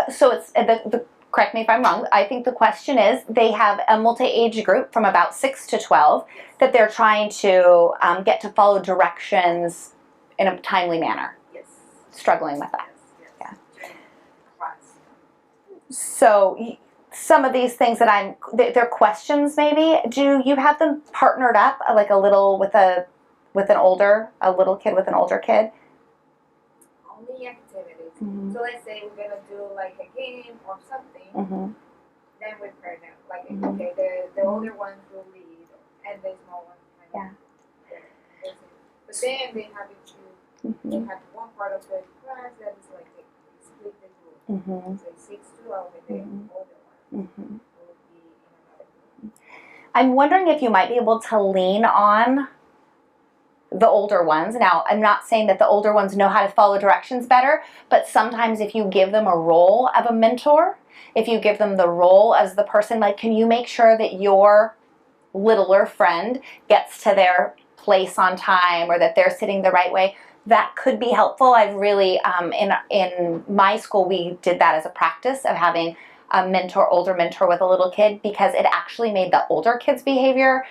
so it's correct me if I'm wrong. I think the question is they have a multi-age group from about 6 to 12 that they're trying to get to follow directions in a timely manner. Yes. Struggling with that. Yes. Yeah. So some of these things that they're questions maybe. Do you have them partnered up like a little with a little kid with an older kid? Only activities. Mm-hmm. So let's say we're gonna do like a game or something. Mm-hmm. Then we pair them. Like Mm-hmm. okay, the older ones will lead, and the small ones kind of. Yeah. But then they have it to. Mm-hmm. They have one part of the class that is like they split the group. Mm-hmm. So 6 to 12, and then the older ones Mm-hmm. will be in another group. I'm wondering if you might be able to lean on the older ones. Now, I'm not saying that the older ones know how to follow directions better, but sometimes if you give them a role of a mentor, if you give them the role as the person, like, can you make sure that your littler friend gets to their place on time or that they're sitting the right way? That could be helpful. I've really, in my school, we did that as a practice of having a mentor, older mentor with a little kid, because it actually made the older kids' behavior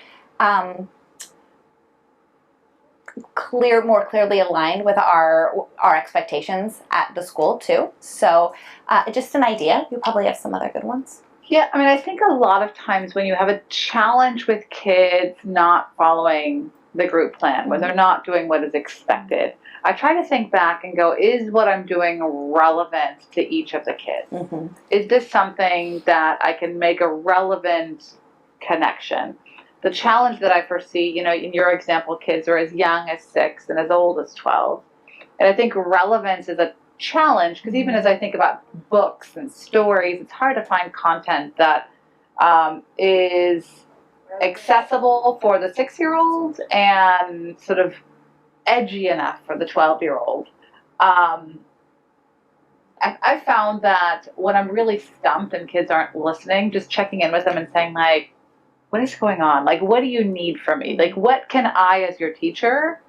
more clearly aligned with our expectations at the school too. So just an idea. You probably have some other good ones. Yeah, I mean, I think a lot of times when you have a challenge with kids not following the group plan, when they're not doing what is expected, I try to think back and go, is what I'm doing relevant to each of the kids? Mm-hmm. Is this something that I can make a relevant connection? The challenge that I foresee, in your example, kids are as young as 6 and as old as 12. And I think relevance is a challenge because even as I think about books and stories, it's hard to find content that is accessible for the 6-year-old and sort of edgy enough for the 12-year-old. I found that when I'm really stumped and kids aren't listening, just checking in with them and saying, like, what is going on? Like, what do you need from me? Like, what can I, as your teacher,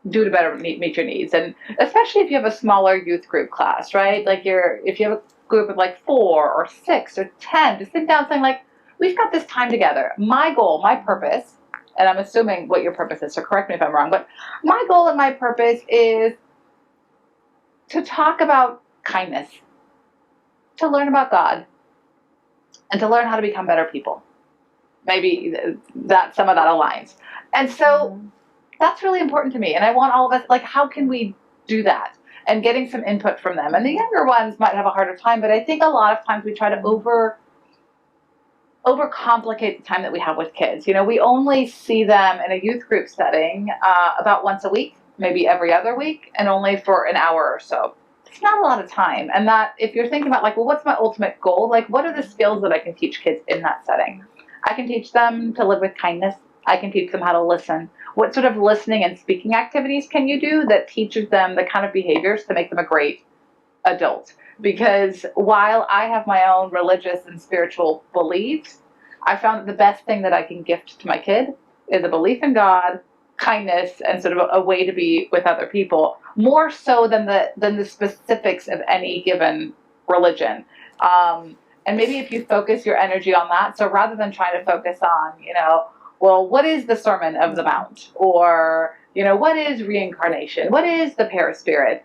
do to better meet your needs? And especially if you have a smaller youth group class, right? Like, if you have a group of like 4 or 6 or 10, just sit down saying, like, we've got this time together. My goal, my purpose, and I'm assuming what your purpose is, so correct me if I'm wrong, but my goal and my purpose is to talk about kindness, to learn about God, and to learn how to become better people. Maybe that some of that aligns. And so that's really important to me. And I want all of us, like, how can we do that? And getting some input from them. And the younger ones might have a harder time, but I think a lot of times we try to overcomplicate the time that we have with kids. We only see them in a youth group setting about once a week, maybe every other week, and only for an hour or so. It's not a lot of time. And that if you're thinking about, like, well, what's my ultimate goal? Like, what are the skills that I can teach kids in that setting? I can teach them to live with kindness. I can teach them how to listen. What sort of listening and speaking activities can you do that teaches them the kind of behaviors to make them a great adult? Because while I have my own religious and spiritual beliefs, I found that the best thing that I can gift to my kid is a belief in God, kindness, and sort of a way to be with other people, more so than the specifics of any given religion. And maybe if you focus your energy on that, so rather than trying to focus on, well, what is the Sermon of the Mount? Or, what is reincarnation? What is the Paraspirit?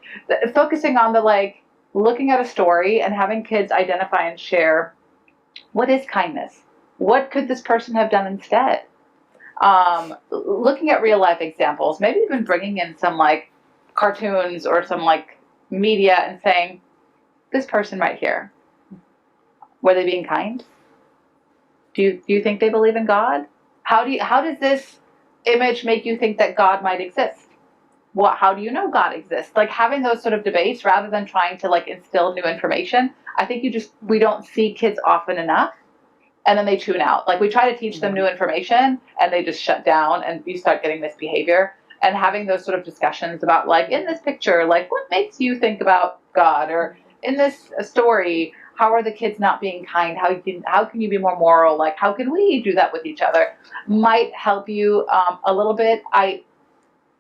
Focusing on looking at a story and having kids identify and share, what is kindness? What could this person have done instead? Looking at real life examples, maybe even bringing in some cartoons or some media and saying, this person right here, were they being kind? Do you think they believe in God? How does this image make you think that God might exist? How do you know God exists? Having those sort of debates rather than trying to instill new information. I think we don't see kids often enough, and then they tune out. We try to teach them new information and they just shut down, and you start getting this behavior. And having those sort of discussions about in this picture, what makes you think about God? Or in this story, how are the kids not being kind? How can you be more moral? How can we do that with each other? Might help you a little bit.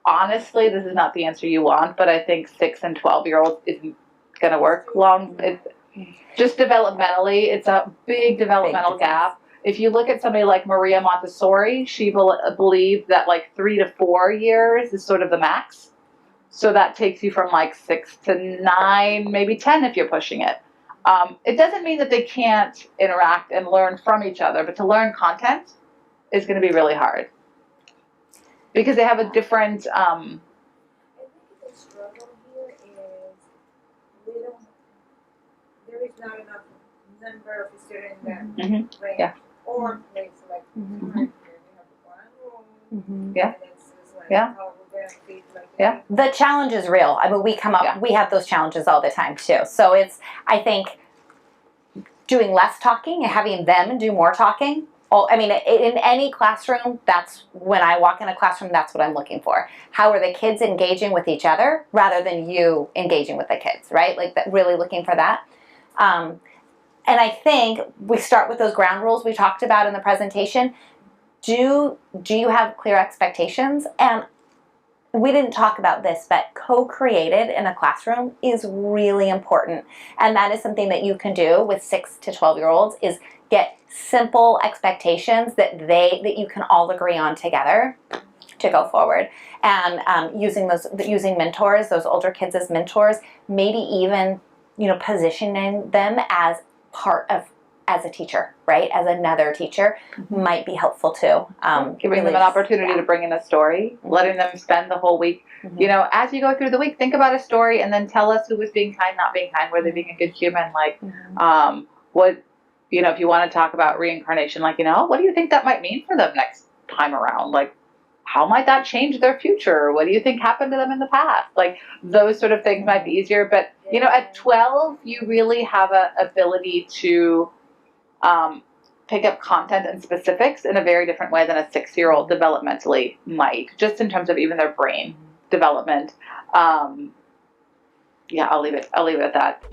Honestly, this is not the answer you want, but I think 6 and 12-year-olds isn't going to work long. Just developmentally, it's a big developmental gap. If you look at somebody like Maria Montessori, she believed that like 3 to 4 years is sort of the max. So that takes you from like 6 to 9, maybe 10 if you're pushing it. It doesn't mean that they can't interact and learn from each other, but to learn content is going to be really hard because they have a different. I think the struggle here is there is not enough number of students that Mhm. range Yeah. or place like Mhm. here we have one room. Yeah. And it's just like Yeah. how we're gonna feed like Yeah. The challenge is real. I mean, we have those challenges all the time too. So I think, doing less talking and having them do more talking. I mean, in any classroom, that's when I walk in a classroom, that's what I'm looking for. How are the kids engaging with each other rather than you engaging with the kids, right? Like that, really looking for that. And I think we start with those ground rules we talked about in the presentation. Do you have clear expectations? And we didn't talk about this, but co-created in a classroom is really important. And that is something that you can do with 6 to 12-year-olds, is get simple expectations that you can all agree on together to go forward. And using mentors, those older kids as mentors, maybe even, positioning them as a teacher, right? As another teacher might be helpful too. Giving them an opportunity to bring in a story, letting them spend the whole week. As you go through the week, think about a story and then tell us who was being kind, not being kind, were they being a good human? Like, what, if you want to talk about reincarnation, like, what do you think that might mean for them next time around? Like, how might that change their future? What do you think happened to them in the past? Like, those sort of things might be easier. But, at 12, you really have an ability to pick up content and specifics in a very different way than a 6-year-old developmentally might, just in terms of even their brain development. I'll leave it at that.